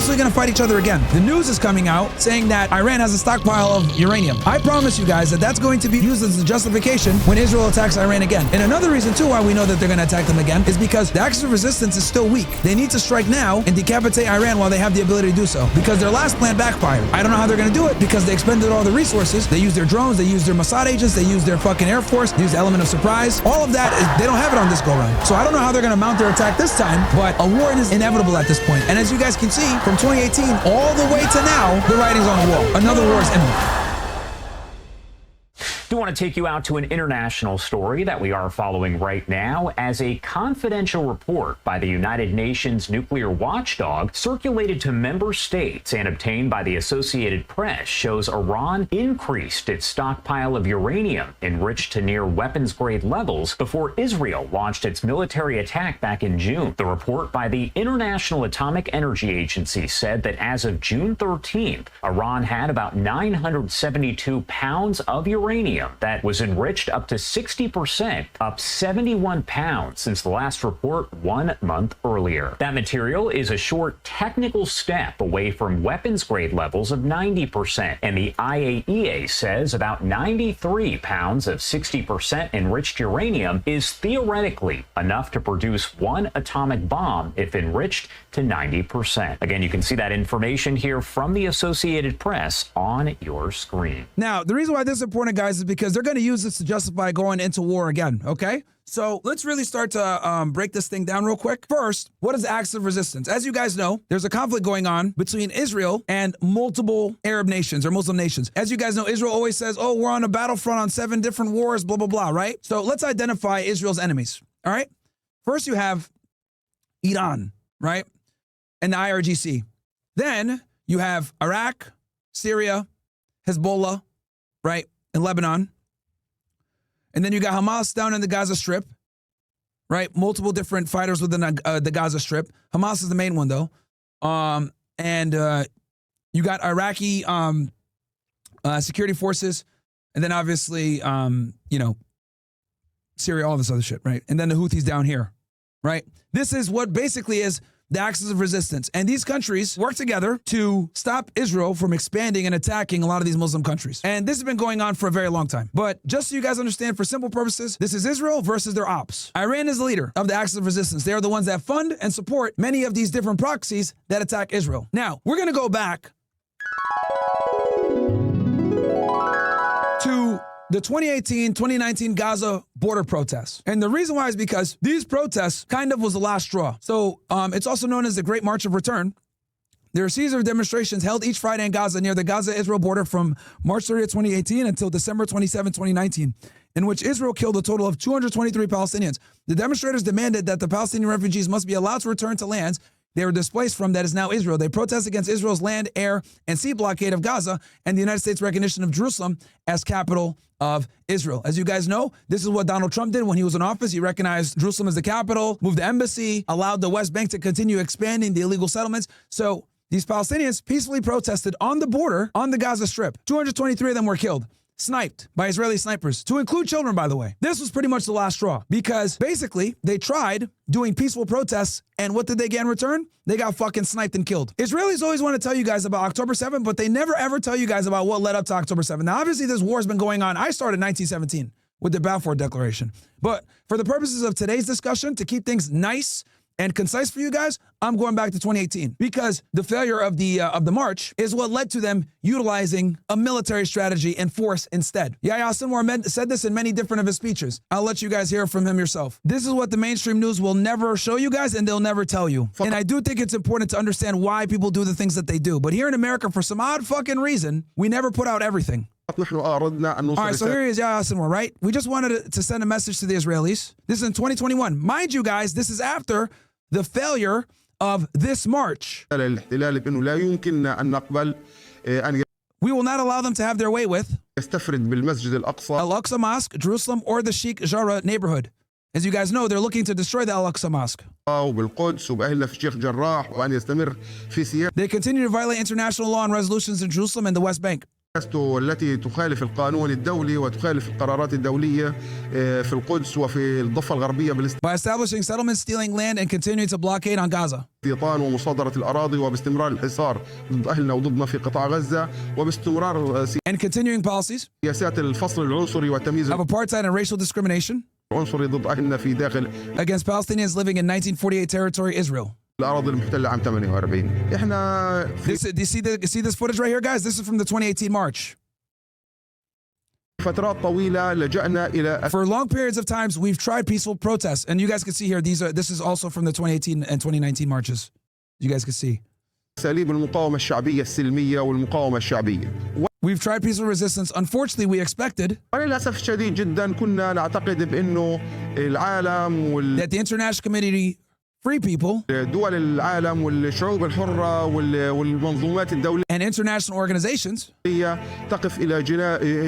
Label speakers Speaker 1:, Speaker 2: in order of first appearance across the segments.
Speaker 1: absolutely going to fight each other again. The news is coming out saying that Iran has a stockpile of uranium. I promise you guys that that's going to be used as a justification when Israel attacks Iran again. And another reason too why we know that they're going to attack them again is because the axis of resistance is still weak. They need to strike now and decapitate Iran while they have the ability to do so, because their last plan backfired. I don't know how they're going to do it because they expended all the resources. They used their drones, they used their Mossad agents, they used their fucking Air Force, they used the element of surprise. All of that, they don't have it on this go-round. So I don't know how they're going to mount their attack this time, but a war is inevitable at this point. And as you guys can see, from 2018 all the way to now, the writing's on the wall. Another war is imminent.
Speaker 2: Do want to take you out to an international story that we are following right now, as a confidential report by the United Nations nuclear watchdog circulated to member states and obtained by the Associated Press shows Iran increased its stockpile of uranium enriched to near weapons-grade levels before Israel launched its military attack back in June. The report by the International Atomic Energy Agency said that as of June 13th, Iran had about 972 pounds of uranium that was enriched up to 60%, up 71 pounds since the last report 1 month earlier. That material is a short technical step away from weapons-grade levels of 90%, and the IAEA says about 93 pounds of 60% enriched uranium is theoretically enough to produce one atomic bomb if enriched to 90%. Again, you can see that information here from the Associated Press on your screen.
Speaker 1: Now, the reason why this is important, guys, is because they're going to use this to justify going into war again, okay? So let's really start to break this thing down real quick. First, what is acts of resistance? As you guys know, there's a conflict going on between Israel and multiple Arab nations or Muslim nations. As you guys know, Israel always says, oh, we're on a battlefront on 7 different wars, blah, blah, blah, right? So let's identify Israel's enemies, all right? First, you have Iran, right? And the IRGC. Then you have Iraq, Syria, Hezbollah, right? And Lebanon. And then you got Hamas down in the Gaza Strip, right? Multiple different fighters within the Gaza Strip. Hamas is the main one, though. And you got Iraqi security forces. And then obviously, you know, Syria, all this other shit, right? And then the Houthis down here, right? This is what basically is the axis of resistance. And these countries work together to stop Israel from expanding and attacking a lot of these Muslim countries. And this has been going on for a very long time. But just so you guys understand, for simple purposes, this is Israel versus their ops. Iran is the leader of the axis of resistance. They are the ones that fund and support many of these different proxies that attack Israel. Now, we're going to go back to the 2018-2019 Gaza border protests. And the reason why is because these protests kind of was the last straw. So it's also known as the Great March of Return. There are a series of demonstrations held each Friday in Gaza near the Gaza-Israel border from March 30th, 2018 until December 27, 2019, in which Israel killed a total of 223 Palestinians. The demonstrators demanded that the Palestinian refugees must be allowed to return to lands they were displaced from that is now Israel. They protest against Israel's land, air, and sea blockade of Gaza and the United States' recognition of Jerusalem as capital of Israel. As you guys know, this is what Donald Trump did when he was in office. He recognized Jerusalem as the capital, moved the embassy, allowed the West Bank to continue expanding the illegal settlements. So these Palestinians peacefully protested on the border on the Gaza Strip. 223 of them were killed, sniped by Israeli snipers, to include children, by the way. This was pretty much the last straw because basically they tried doing peaceful protests, and what did they get in return? They got fucking sniped and killed. Israelis always want to tell you guys about October 7th, but they never ever tell you guys about what led up to October 7th. Now, obviously, this war has been going on. I started in 1917 with the Balfour Declaration. But for the purposes of today's discussion, to keep things nice and concise for you guys, I'm going back to 2018 because the failure of the march is what led to them utilizing a military strategy and force instead. Yahya Sinwar said this in many different of his speeches. I'll let you guys hear from him yourself. This is what the mainstream news will never show you guys, and they'll never tell you. And I do think it's important to understand why people do the things that they do. But here in America, for some odd fucking reason, we never put out everything. All right, so here is Yahya Sinwar, right? We just wanted to send a message to the Israelis. This is in 2021. Mind you guys, this is after the failure of this march. We will not allow them to have their way with Al-Aqsa Mosque, Jerusalem, or the Sheikh Jarrah neighborhood. As you guys know, they're looking to destroy the Al-Aqsa Mosque. They continue to violate international law and resolutions in Jerusalem and the West Bank.
Speaker 3: التي تخالف القانون الدولي وتخالف القرارات الدولية في القدس وفي الضفة الغربية
Speaker 1: by establishing settlements, stealing land, and continuing to blockade on Gaza.
Speaker 3: باستيطان ومصادرة الأراضي وباستمرار الحصار ضد أهلنا وضدنا في قطاع غزة وباستمرار
Speaker 1: and continuing policies
Speaker 3: سياسات الفصل العنصري والتمييز
Speaker 1: of apartheid and racial discrimination
Speaker 3: العنصري ضد أهلنا في داخل
Speaker 1: against Palestinians living in 1948 territory Israel.
Speaker 3: الأراضي المحتلة عام 48. إحنا
Speaker 1: Do you see this footage right here, guys? This is from the 2018 march.
Speaker 3: فترات طويلة لجأنا إلى
Speaker 1: For long periods of times, we've tried peaceful protests, and you guys can see here. This is also from the 2018 and 2019 marches. You guys can see.
Speaker 3: أساليب المقاومة الشعبية السلمية والمقاومة الشعبية.
Speaker 1: We've tried peaceful resistance. Unfortunately, we expected
Speaker 3: وللأسف الشديد جدا كنا نعتقد بأنه العالم
Speaker 1: that the international community, free people,
Speaker 3: دول العالم والشعوب الحرة والمنظومات الدولية
Speaker 1: and international organizations
Speaker 3: تقف إلى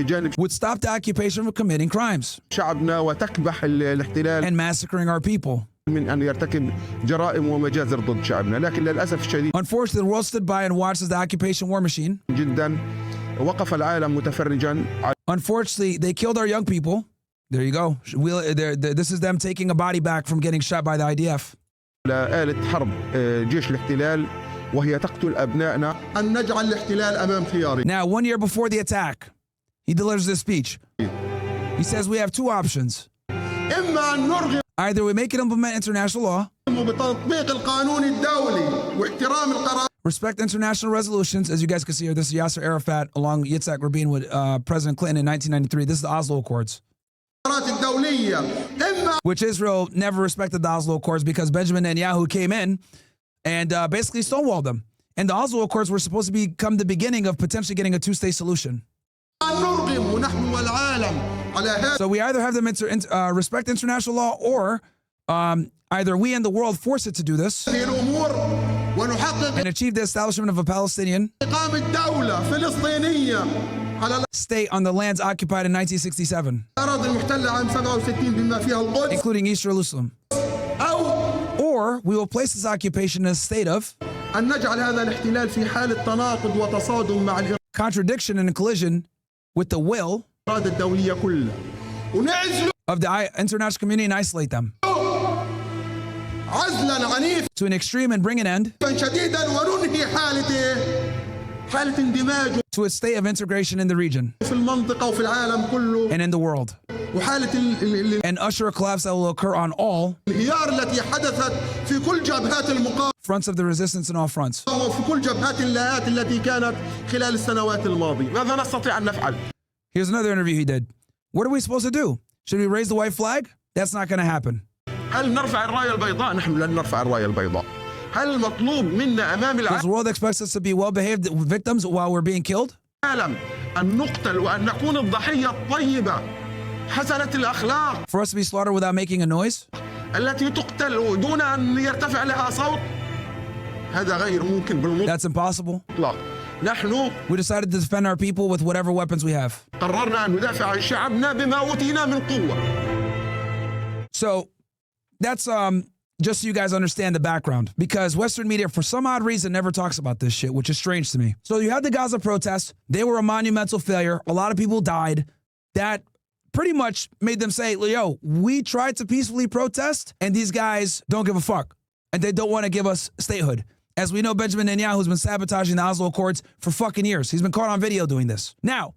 Speaker 3: جانب
Speaker 1: would stop the occupation from committing crimes
Speaker 3: شعبنا وتكبح الاحتلال
Speaker 1: and massacring our people.
Speaker 3: من أن يرتكب جرائم ومجازر ضد شعبنا. لكن للأسف الشديد
Speaker 1: Unfortunately, the world stood by and watched as the occupation war machine.
Speaker 3: جدا وقف العالم متفرجا.
Speaker 1: Unfortunately, they killed our young people. There you go. This is them taking a body back from getting shot by the IDF.
Speaker 3: على آلة حرب جيش الاحتلال وهي تقتل أبنائنا أن نجعل الاحتلال أمام خيارنا.
Speaker 1: Now, 1 year before the attack, he delivers this speech. He says we have two options.
Speaker 3: إما أن نرغم
Speaker 1: Either we make it implement international law,
Speaker 3: بتطبيق القانون الدولي واحترام القرار
Speaker 1: respect international resolutions, as you guys can see here. This is Yasser Arafat along Yitzhak Rabin with President Clinton in 1993. This is the Oslo Accords, which Israel never respected the Oslo Accords because Benjamin Netanyahu came in and basically stonewalled them. And the Oslo Accords were supposed to become the beginning of potentially getting a two-state solution. So we either have them respect international law, or either we and the world force it to do this and achieve the establishment of a Palestinian state on the lands occupied in 1967, including East Jerusalem. Or we will place this occupation in a state of contradiction and collision with the will of the international community and isolate them to an extreme and bring an end to a state of integration in the region and in the world, and usher a collapse that will occur on all fronts of the resistance in all fronts. Here's another interview he did. What are we supposed to do? Should we raise the white flag? That's not going to happen.
Speaker 3: هل نرفع الراية البيضاء؟ نحن لن نرفع الراية البيضاء. هل المطلوب منا أمام
Speaker 1: Does the world expects us to be well-behaved victims while we're being killed?
Speaker 3: العالم أن نقتل وأن نكون الضحية الطيبة حسنة الأخلاق
Speaker 1: For us to be slaughtered without making a noise?
Speaker 3: التي تقتل دون أن يرتفع لها صوت؟ هذا غير ممكن بالمطلق.
Speaker 1: That's impossible.
Speaker 3: نحن
Speaker 1: We decided to defend our people with whatever weapons we have.
Speaker 3: قررنا أن ندافع عن شعبنا بما أوتينا من قوة.
Speaker 1: So that's just so you guys understand the background, because Western media, for some odd reason, never talks about this shit, which is strange to me. So you had the Gaza protests. They were a monumental failure. A lot of people died. That pretty much made them say, yo, we tried to peacefully protest, and these guys don't give a fuck, and they don't want to give us statehood. As we know, Benjamin Netanyahu has been sabotaging the Oslo Accords for fucking years. He's been caught on video doing this. Now,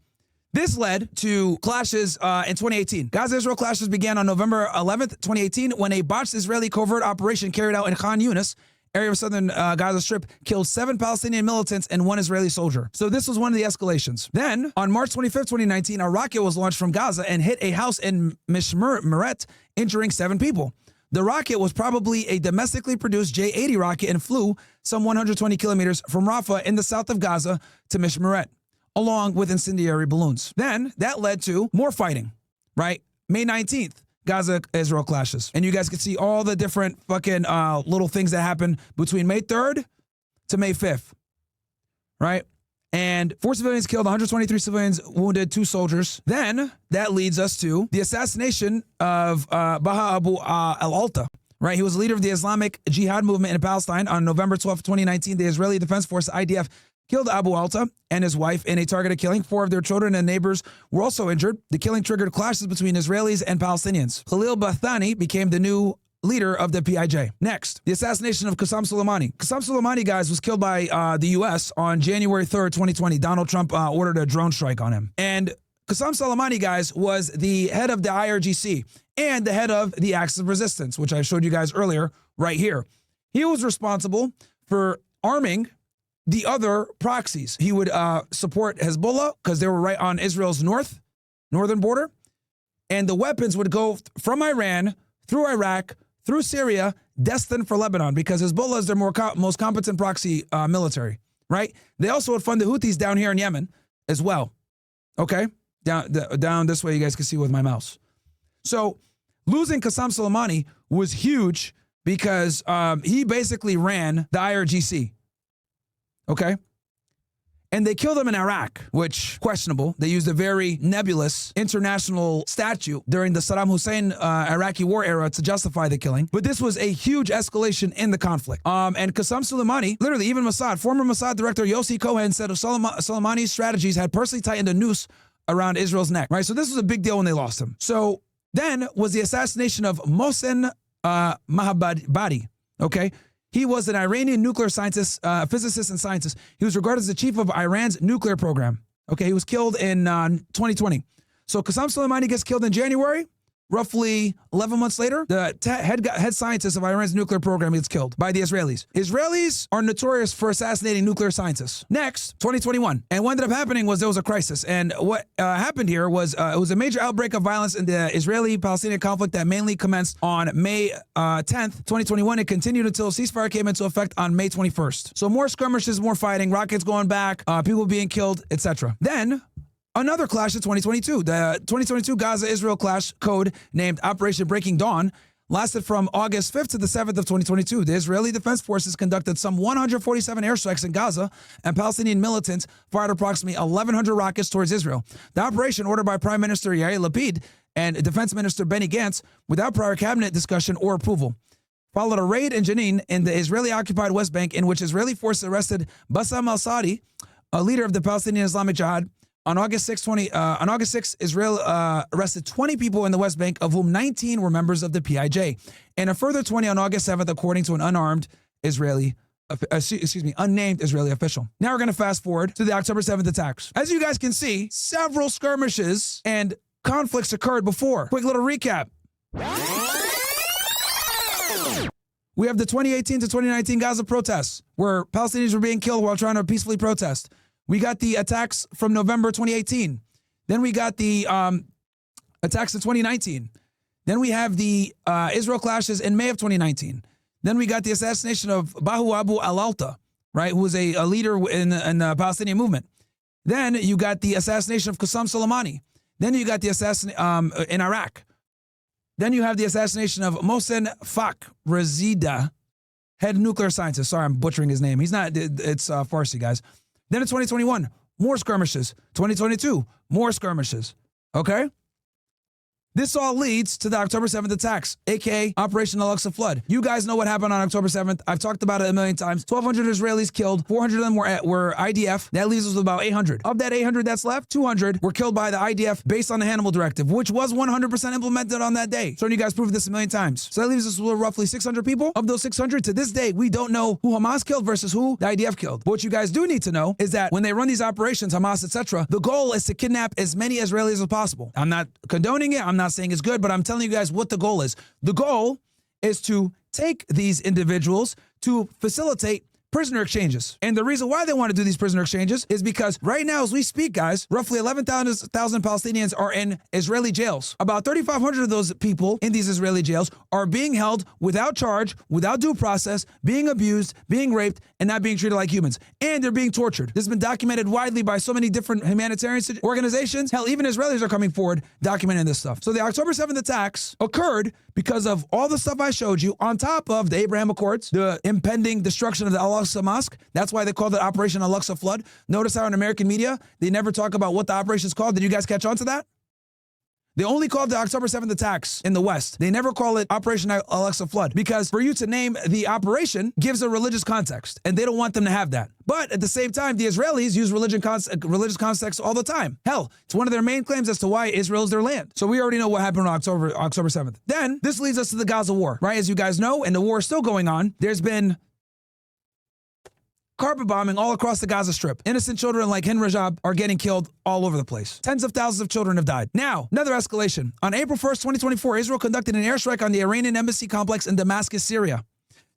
Speaker 1: this led to clashes in 2018. Gaza-Israel Clashes began on November 11th, 2018, when a botched Israeli covert operation carried out in Khan Yunis, area of southern Gaza Strip, killed 7 Palestinian militants and 1 Israeli soldier. So this was one of the escalations. Then, on March 25th, 2019, a rocket was launched from Gaza and hit a house in Mishmeret, injuring 7 people. The rocket was probably a domestically produced J-80 rocket and flew some 120 kilometers from Rafah in the south of Gaza to Mishmeret, along with incendiary balloons. Then that led to more fighting, right? May 19th, Gaza-Israel Clashes. And you guys can see all the different fucking little things that happened between May 3rd to May 5th, right? And 4 civilians killed, 123 civilians wounded, 2 soldiers. Then that leads us to the assassination of Baha Abu al-Alta, right? He was the leader of the Islamic Jihad movement in Palestine. On November 12th, 2019, the Israeli Defense Force, IDF, killed Abu Obeida and his wife in a targeted killing. 4 of their children and neighbors were also injured. The killing triggered clashes between Israelis and Palestinians. Khalil Bathani became the new leader of the PIJ. Next, the assassination of Qasem Soleimani. Qasem Soleimani, guys, was killed by the U.S. on January 3rd, 2020. Donald Trump ordered a drone strike on him. And Qasem Soleimani, guys, was the head of the IRGC and the head of the Axis of Resistance, which I showed you guys earlier right here. He was responsible for arming the other proxies. He would support Hezbollah because they were right on Israel's northern border. And the weapons would go from Iran through Iraq, through Syria, destined for Lebanon, because Hezbollah is their most competent proxy military, right? They also would fund the Houthis down here in Yemen as well, okay? Down this way, you guys can see with my mouse. So losing Qasem Soleimani was huge because he basically ran the IRGC, okay? And they killed him in Iraq, which questionable. They used a very nebulous international statute during the Saddam Hussein Iraqi war era to justify the killing. But this was a huge escalation in the conflict. And Qasem Soleimani, literally even Mossad, former Mossad director Yossi Cohen said Soleimani's strategies had personally tightened a noose around Israel's neck, right? So this was a big deal when they lost him. So then was the assassination of Mohsen Mahabadi, okay? He was an Iranian nuclear scientist, physicist and scientist. He was regarded as the chief of Iran's nuclear program. Okay, he was killed in 2020. So Qasem Soleimani gets killed in January. Roughly 11 months later, the head scientist of Iran's nuclear program gets killed by the Israelis. Israelis are notorious for assassinating nuclear scientists. Next, 2021. And what ended up happening was there was a crisis. And what happened here was it was a major outbreak of violence in the Israeli-Palestinian conflict that mainly commenced on May 10th, 2021. It continued until a ceasefire came into effect on May 21st. So more skirmishes, more fighting, rockets going back, people being killed, etc. Then another clash in 2022. The 2022 Gaza-Israel Clash code, named Operation Breaking Dawn, lasted from August 5th to the 7th of 2022. The Israeli Defense Forces conducted some 147 airstrikes in Gaza, and Palestinian militants fired approximately 1,100 rockets towards Israel. The operation, ordered by Prime Minister Yair Lapid and Defense Minister Benny Gantz, without prior cabinet discussion or approval, followed a raid in Jenin in the Israeli-occupied West Bank, in which Israeli forces arrested Bassam al-Sadi, a leader of the Palestinian Islamic Jihad. On August 6, Israel arrested 20 people in the West Bank, of whom 19 were members of the PIJ, and a further 20 on August 7th, according to an unnamed Israeli official. Now we're going to fast forward to the October 7th attacks. As you guys can see, several skirmishes and conflicts occurred before. Quick little recap. We have the 2018 to 2019 Gaza protests, where Palestinians were being killed while trying to peacefully protest. We got the attacks from November 2018. Then we got the attacks in 2019. Then we have the Israel clashes in May of 2019. Then we got the assassination of Baha Abu al-Alta, right, who was a leader in the Palestinian movement. Then you got the assassination of Qasem Soleimani. Then you got the assassination in Iraq. Then you have the assassination of Mohsen Fakhrizadeh, head nuclear scientist. Sorry, I'm butchering his name. He's not, it's Farsi, guys. Then in 2021, more skirmishes. 2022, more skirmishes. Okay? This all leads to the October 7th attacks, aka Operation Al-Aqsa Flood. You guys know what happened on October 7th. I've talked about it a million times. 1,200 Israelis killed. 400 of them were IDF. That leaves us with about 800. Of that 800 that's left, 200 were killed by the IDF based on the Hannibal Directive, which was 100% implemented on that day. So you guys proved this a million times. So that leaves us with roughly 600 people. Of those 600, to this day, we don't know who Hamas killed versus who the IDF killed. But what you guys do need to know is that when they run these operations, Hamas, etc., the goal is to kidnap as many Israelis as possible. I'm not condoning it. I'm not saying it's good, but I'm telling you guys what the goal is. The goal is to take these individuals to facilitate prisoner exchanges. And the reason why they want to do these prisoner exchanges is because right now, as we speak, guys, roughly 11,000 Palestinians are in Israeli jails. About 3,500 of those people in these Israeli jails are being held without charge, without due process, being abused, being raped, and not being treated like humans. And they're being tortured. This has been documented widely by so many different humanitarian organizations. Hell, even Israelis are coming forward documenting this stuff. So the October 7th attacks occurred because of all the stuff I showed you, on top of the Abraham Accords, the impending destruction of the Al-Aqsa Mosque. That's why they called it Operation Al-Aqsa Flood. Notice how in American media, they never talk about what the operation is called. Did you guys catch on to that? They only call it the October 7th attacks in the West. They never call it Operation Al-Aqsa Flood, because for you to name the operation gives a religious context, and they don't want them to have that. But at the same time, the Israelis use religious context all the time. Hell, it's one of their main claims as to why Israel is their land. So we already know what happened on October 7th. Then this leads us to the Gaza war, right? As you guys know, and the war is still going on. There's been carpet bombing all across the Gaza Strip. Innocent children like Hind Rajab are getting killed all over the place. Tens of thousands of children have died. Now, another escalation. On April 1st, 2024, Israel conducted an airstrike on the Iranian embassy complex in Damascus, Syria,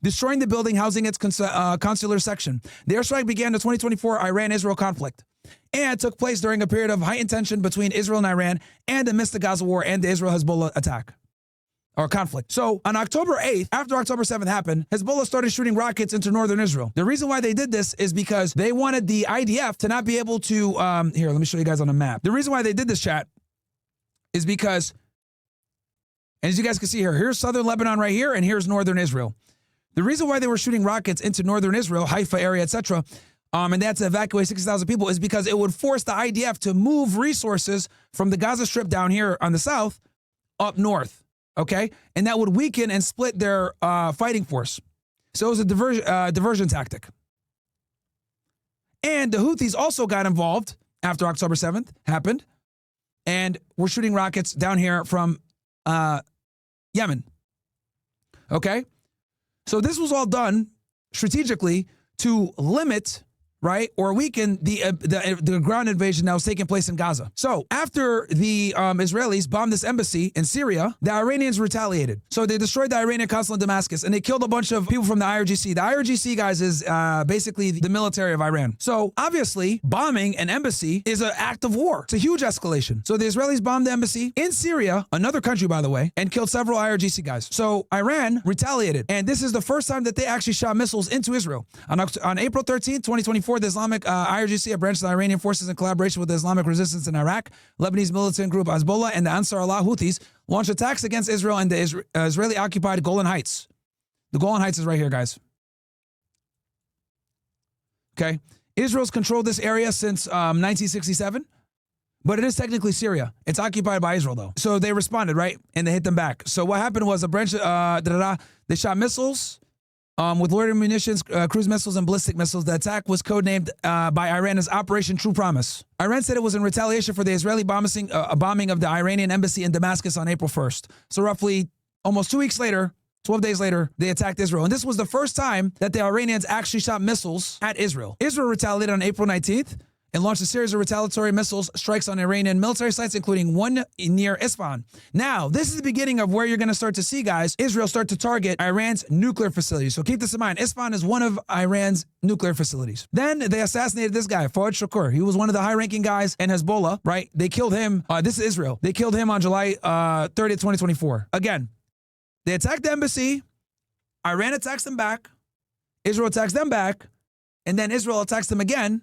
Speaker 1: destroying the building housing its consular section. The airstrike began the 2024 Iran-Israel conflict and took place during a period of heightened tension between Israel and Iran and amidst the Gaza war and the Israel-Hezbollah attack. Or conflict. So on October 8th, after October 7th happened, Hezbollah started shooting rockets into northern Israel. The reason why they did this is because they wanted the IDF to not be able to, here, let me show you guys on a map. The reason why they did this, chat, is because, and as you guys can see here, here's southern Lebanon right here, and here's northern Israel. The reason why they were shooting rockets into northern Israel, Haifa area, etc., and that's to evacuate 60,000 people, is because it would force the IDF to move resources from the Gaza Strip down here on the south up north. Okay, and that would weaken and split their fighting force. So it was a diversion tactic. And the Houthis also got involved after October 7th happened, and were shooting rockets down here from Yemen. Okay, so this was all done strategically to limit, right, or weaken the ground invasion that was taking place in Gaza. So after the Israelis bombed this embassy in Syria, the Iranians retaliated. So they destroyed the Iranian consulate in Damascus, and they killed a bunch of people from the IRGC. The IRGC, guys, is basically the military of Iran. So obviously, bombing an embassy is an act of war. It's a huge escalation. So the Israelis bombed the embassy in Syria, another country, by the way, and killed several IRGC guys. So Iran retaliated, and this is the first time that they actually shot missiles into Israel. On April 13th, 2024, the Islamic IRGC, a branch of the Iranian forces in collaboration with the Islamic resistance in Iraq, Lebanese militant group Hezbollah, and the Ansar Allah Houthis, launched attacks against Israel and the Israeli-occupied Golan Heights. The Golan Heights is right here, guys. Okay. Israel's controlled this area since 1967, but it is technically Syria. It's occupied by Israel, though. So they responded, right? And they hit them back. So what happened was a branch, they shot missiles, with loitering munitions, cruise missiles, and ballistic missiles. The attack was codenamed by Iran as Operation True Promise. Iran said it was in retaliation for the Israeli bombing of the Iranian embassy in Damascus on April 1st. So roughly almost 2 weeks later, 12 days later, they attacked Israel. And this was the first time that the Iranians actually shot missiles at Israel. Israel retaliated on April 19th and launched a series of retaliatory missiles strikes on Iranian military sites, including one near Isfahan. Now, this is the beginning of where you're going to start to see, guys, Israel start to target Iran's nuclear facilities. So keep this in mind. Isfahan is one of Iran's nuclear facilities. Then they assassinated this guy, Fuad Shukr. He was one of the high-ranking guys in Hezbollah, right? They killed him. This is Israel. They killed him on July 30th, 2024. Again, they attacked the embassy. Iran attacks them back. Israel attacks them back. And then Israel attacks them again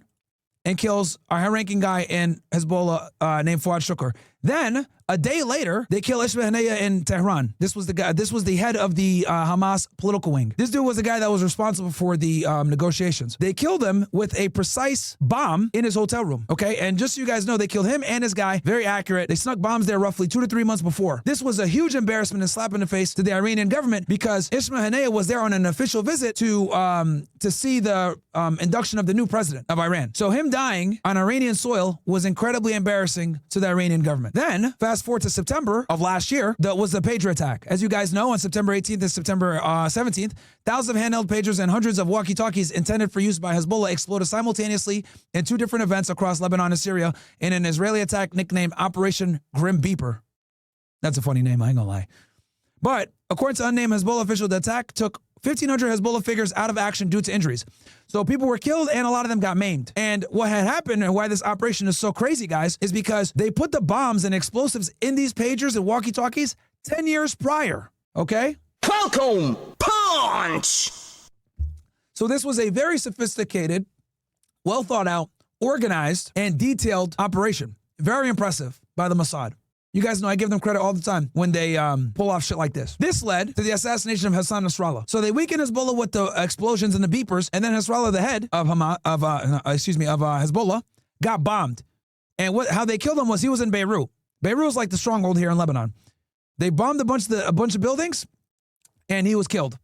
Speaker 1: and kills a high-ranking guy in Hezbollah named Fuad Shukr. Then, a day later, they kill Ismael Haniyeh in Tehran. This was the guy. This was the head of the Hamas political wing. This dude was the guy that was responsible for the negotiations. They killed him with a precise bomb in his hotel room. Okay, and just so you guys know, they killed him and his guy. Very accurate. They snuck bombs there roughly 2 to 3 months before. This was a huge embarrassment and slap in the face to the Iranian government because Ismael Haniyeh was there on an official visit to see the induction of the new president of Iran. So him dying on Iranian soil was incredibly embarrassing to the Iranian government. Then, fast forward to September of last year, that was the pager attack. As you guys know, on September 18th and September 17th, thousands of handheld pagers and hundreds of walkie-talkies intended for use by Hezbollah exploded simultaneously in 2 different events across Lebanon and Syria in an Israeli attack nicknamed Operation Grim Beeper. That's a funny name, I ain't gonna lie. But according to unnamed Hezbollah official, the attack took 1,500 Hezbollah figures out of action due to injuries. So people were killed and a lot of them got maimed. And what had happened and why this operation is so crazy, guys, is because they put the bombs and explosives in these pagers and walkie-talkies 10 years prior, okay?
Speaker 4: Welcome, punch!
Speaker 1: So this was a very sophisticated, well thought out, organized, and detailed operation. Very impressive by the Mossad. You guys know I give them credit all the time when they pull off shit like this. This led to the assassination of Hassan Nasrahllah. So they weakened Hezbollah with the explosions and the beepers, and then Nasrallah, the head of Hezbollah, got bombed. And how they killed him was he was in Beirut. Beirut is like the stronghold here in Lebanon. They bombed a bunch of buildings, and he was killed.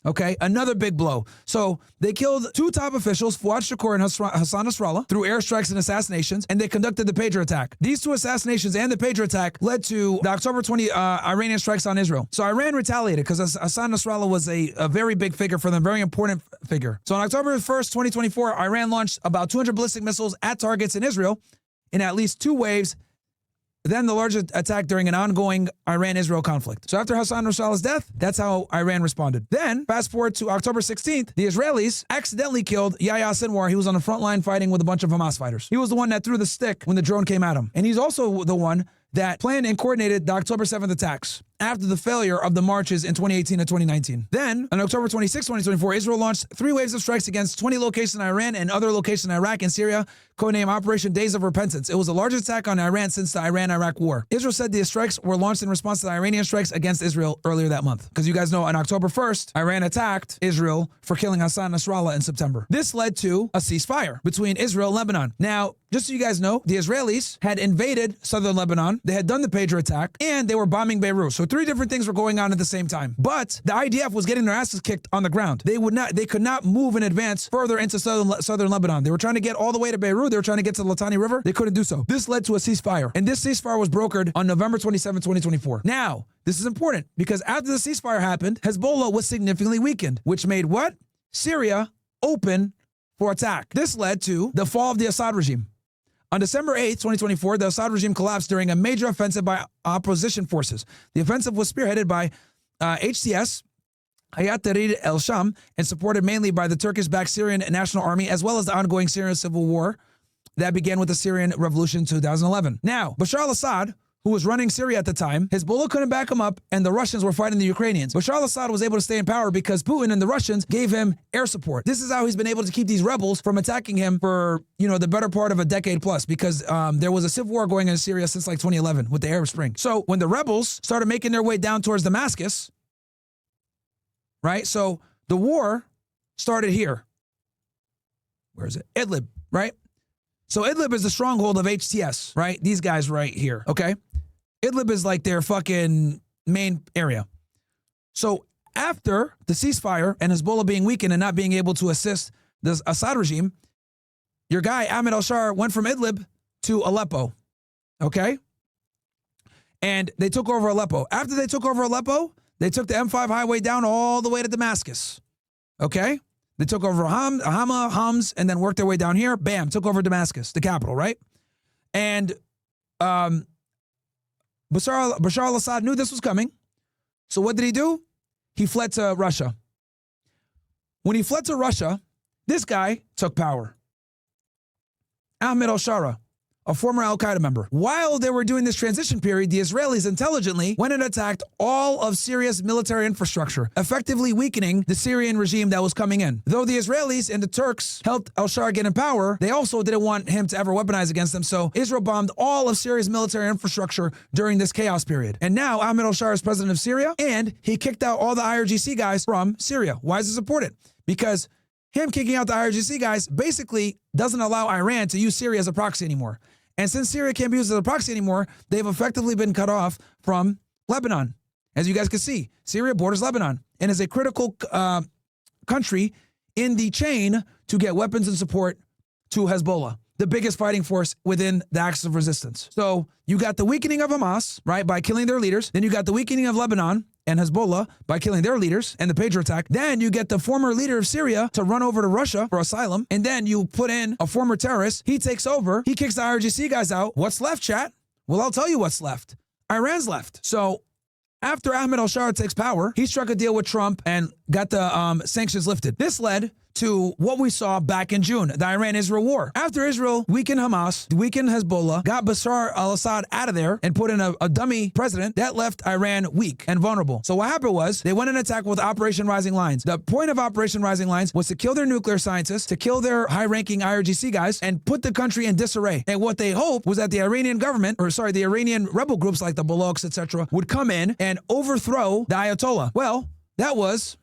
Speaker 1: Okay, another big blow. So they killed 2 top officials, Fuad Shukr and Hassan Nasrahllah, through airstrikes and assassinations, and they conducted the pager attack. These 2 assassinations and the pager attack led to the October 20 Iranian strikes on Israel. So Iran retaliated because Hassan Nasrahllah was a very big figure for them, very important figure. So on October 1st, 2024, Iran launched about 200 ballistic missiles at targets in Israel in at least 2 waves, then the largest attack during an ongoing Iran-Israel conflict. So after Hassan Nasrallah's death, that's how Iran responded. Then, fast forward to October 16th, the Israelis accidentally killed Yahya Sinwar. He was on the front line fighting with a bunch of Hamas fighters. He was the one that threw the stick when the drone came at him. And he's also the one that planned and coordinated the October 7th attacks after the failure of the marches in 2018 and 2019. Then, on October 26, 2024, Israel launched 3 waves of strikes against 20 locations in Iran and other locations in Iraq and Syria, codenamed Operation Days of Repentance. It was the largest attack on Iran since the Iran-Iraq War. Israel said the strikes were launched in response to the Iranian strikes against Israel earlier that month. Because you guys know, on October 1st, Iran attacked Israel for killing Hassan Nasrahllah in September. This led to a ceasefire between Israel and Lebanon. Now, just so you guys know, the Israelis had invaded southern Lebanon, they had done the pager attack, and they were bombing Beirut. So 3 different things were going on at the same time. But the IDF was getting their asses kicked on the ground. They could not move in advance further into southern Lebanon. They were trying to get all the way to Beirut. They were trying to get to the Litani River. They couldn't do so. This led to a ceasefire. And this ceasefire was brokered on November 27, 2024. Now, this is important because after the ceasefire happened, Hezbollah was significantly weakened, which made what? Syria open for attack. This led to the fall of the Assad regime. On December 8, 2024, the Assad regime collapsed during a major offensive by opposition forces. The offensive was spearheaded by HTS, Hayat Tahrir al-Sham, and supported mainly by the Turkish-backed Syrian National Army, as well as the ongoing Syrian civil war that began with the Syrian Revolution in 2011. Now, Bashar al-Assad, who was running Syria at the time, Hezbollah couldn't back him up, and the Russians were fighting the Ukrainians. Bashar al-Assad was able to stay in power because Putin and the Russians gave him air support. This is how he's been able to keep these rebels from attacking him for, the better part of a decade plus, because there was a civil war going on in Syria since like 2011 with the Arab Spring. So when the rebels started making their way down towards Damascus, right? So the war started here. Where is it? Idlib, right? So Idlib is the stronghold of HTS, right? These guys right here, okay? Idlib is like their fucking main area. So after the ceasefire and Hezbollah being weakened and not being able to assist the Assad regime, your guy Ahmed al-Sharaa went from Idlib to Aleppo, okay? And they took over Aleppo. After they took over Aleppo, they took the M5 highway down all the way to Damascus, okay? They took over Hama, Homs, and then worked their way down here. Bam, took over Damascus, the capital, right? And Bashar al-Assad knew this was coming. So what did he do? He fled to Russia. When he fled to Russia, this guy took power. Ahmed al-Sharaa, a former al-Qaeda member. While they were doing this transition period, the Israelis intelligently went and attacked all of Syria's military infrastructure, effectively weakening the Syrian regime that was coming in. Though the Israelis and the Turks helped al-Sharaa get in power, they also didn't want him to ever weaponize against them, so Israel bombed all of Syria's military infrastructure during this chaos period. And now Ahmed al-Sharaa is president of Syria, and he kicked out all the IRGC guys from Syria. Why is this important? Because him kicking out the IRGC guys basically doesn't allow Iran to use Syria as a proxy anymore. And since Syria can't be used as a proxy anymore, they've effectively been cut off from Lebanon. As you guys can see, Syria borders Lebanon and is a critical country in the chain to get weapons and support to Hezbollah, the biggest fighting force within the axis of resistance. So you got the weakening of Hamas, right, by killing their leaders. Then you got the weakening of Lebanon and Hezbollah by killing their leaders and the pager attack. Then you get the former leader of Syria to run over to Russia for asylum. And then you put in a former terrorist. He takes over. He kicks the IRGC guys out. What's left, chat? Well, I'll tell you what's left. Iran's left. So after Ahmed al-Sharaa takes power, he struck a deal with Trump and got the sanctions lifted. This led to what we saw back in June, the Iran-Israel war. After Israel weakened Hamas, weakened Hezbollah, got Bashar al-Assad out of there and put in a dummy president, that left Iran weak and vulnerable. So what happened was they went and attacked with Operation Rising Lions. The point of Operation Rising Lions was to kill their nuclear scientists, to kill their high-ranking IRGC guys, and put the country in disarray. And what they hoped was that the Iranian government, the Iranian rebel groups like the Balochs, etc., would come in and overthrow the Ayatollah. Well, that was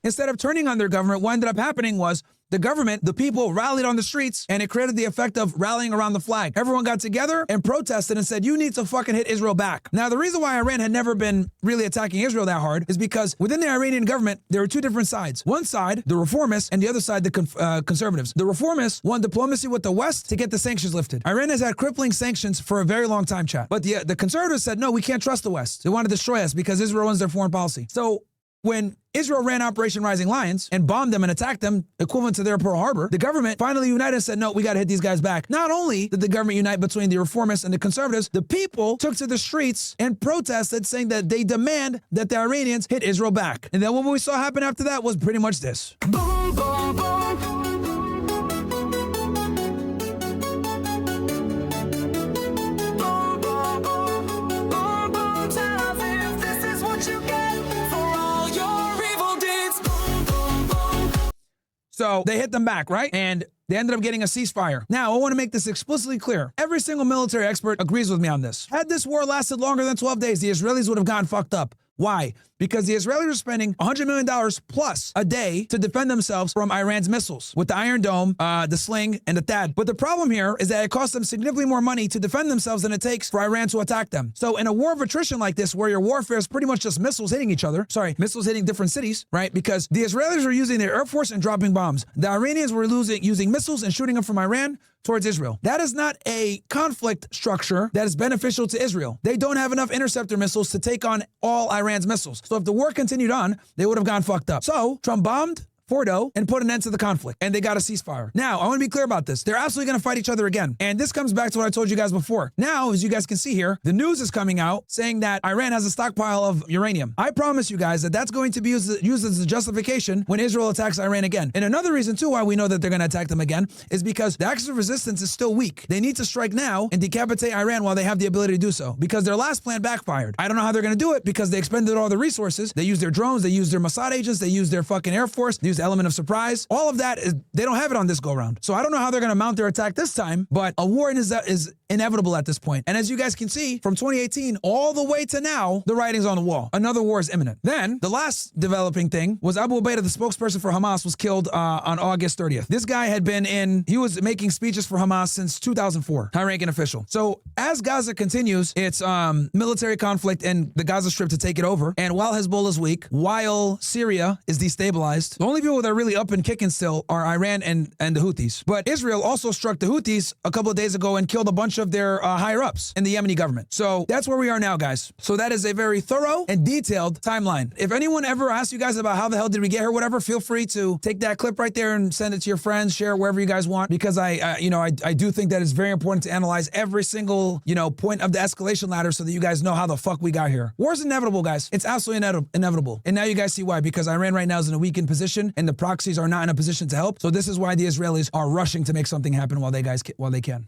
Speaker 1: Instead of turning on their government, what ended up happening was the government, the people rallied on the streets, and it created the effect of rallying around the flag. Everyone got together and protested and said, you need to fucking hit Israel back. Now, the reason why Iran had never been really attacking Israel that hard is because within the Iranian government, there were two different sides. One side, the reformists, and the other side, the conservatives. The reformists want diplomacy with the West to get the sanctions lifted. Iran has had crippling sanctions for a very long time, chat. But the conservatives said, no, we can't trust the West. They want to destroy us because Israel runs their foreign policy. So when Israel ran Operation Rising Lions and bombed them and attacked them, equivalent to their Pearl Harbor, the government finally united and said, no, we got to hit these guys back. Not only did the government unite between the reformists and the conservatives, the people took to the streets and protested, saying that they demand that the Iranians hit Israel back. And then what we saw happen after that was pretty much this.
Speaker 4: Boom, boom, boom.
Speaker 1: So they hit them back, right? And they ended up getting a ceasefire. Now, I want to make this explicitly clear. Every single military expert agrees with me on this. Had this war lasted longer than 12 days, the Israelis would have gotten fucked up. Why? Because the Israelis are spending $100 million plus a day to defend themselves from Iran's missiles with the Iron Dome, the Sling, and the THAAD. But the problem here is that it costs them significantly more money to defend themselves than it takes for Iran to attack them. So in a war of attrition like this, where your warfare is pretty much just missiles hitting each other, missiles hitting different cities, right? Because the Israelis were using their air force and dropping bombs. The Iranians were using missiles and shooting them from Iran towards Israel. That is not a conflict structure that is beneficial to Israel. They don't have enough interceptor missiles to take on all Iran's missiles. So if the war continued on, they would have gone fucked up. So Trump bombed Fordo and put an end to the conflict, and they got a ceasefire. Now, I want to be clear about this. They're absolutely going to fight each other again. And this comes back to what I told you guys before. Now, as you guys can see here, the news is coming out saying that Iran has a stockpile of uranium. I promise you guys that that's going to be used as a justification when Israel attacks Iran again. And another reason, too, why we know that they're going to attack them again is because the axis of resistance is still weak. They need to strike now and decapitate Iran while they have the ability to do so, because their last plan backfired. I don't know how they're going to do it because they expended all the resources. They used their drones, they used their Mossad agents, they used their fucking Air Force, they used the element of surprise. All of that, they don't have it on this go round. So I don't know how they're going to mount their attack this time, but a war is inevitable at this point. And as you guys can see, from 2018 all the way to now, the writing's on the wall. Another war is imminent. Then, the last developing thing was Abu Obeida, the spokesperson for Hamas, was killed on August 30th. This guy he was making speeches for Hamas since 2004, high-ranking official. So as Gaza continues its military conflict in the Gaza Strip to take it over, and while Hezbollah is weak, while Syria is destabilized, the only people that are really up and kicking still are Iran and the Houthis. But Israel also struck the Houthis a couple of days ago and killed a bunch of their higher-ups in the Yemeni government. So that's where we are now, guys. So that is a very thorough and detailed timeline. If anyone ever asks you guys about how the hell did we get here, whatever, feel free to take that clip right there and send it to your friends, share it wherever you guys want, because I do think that it's very important to analyze every single, point of the escalation ladder so that you guys know how the fuck we got here. War's inevitable, guys. It's absolutely inevitable. And now you guys see why, because Iran right now is in a weakened position and the proxies are not in a position to help. So this is why the Israelis are rushing to make something happen while they can.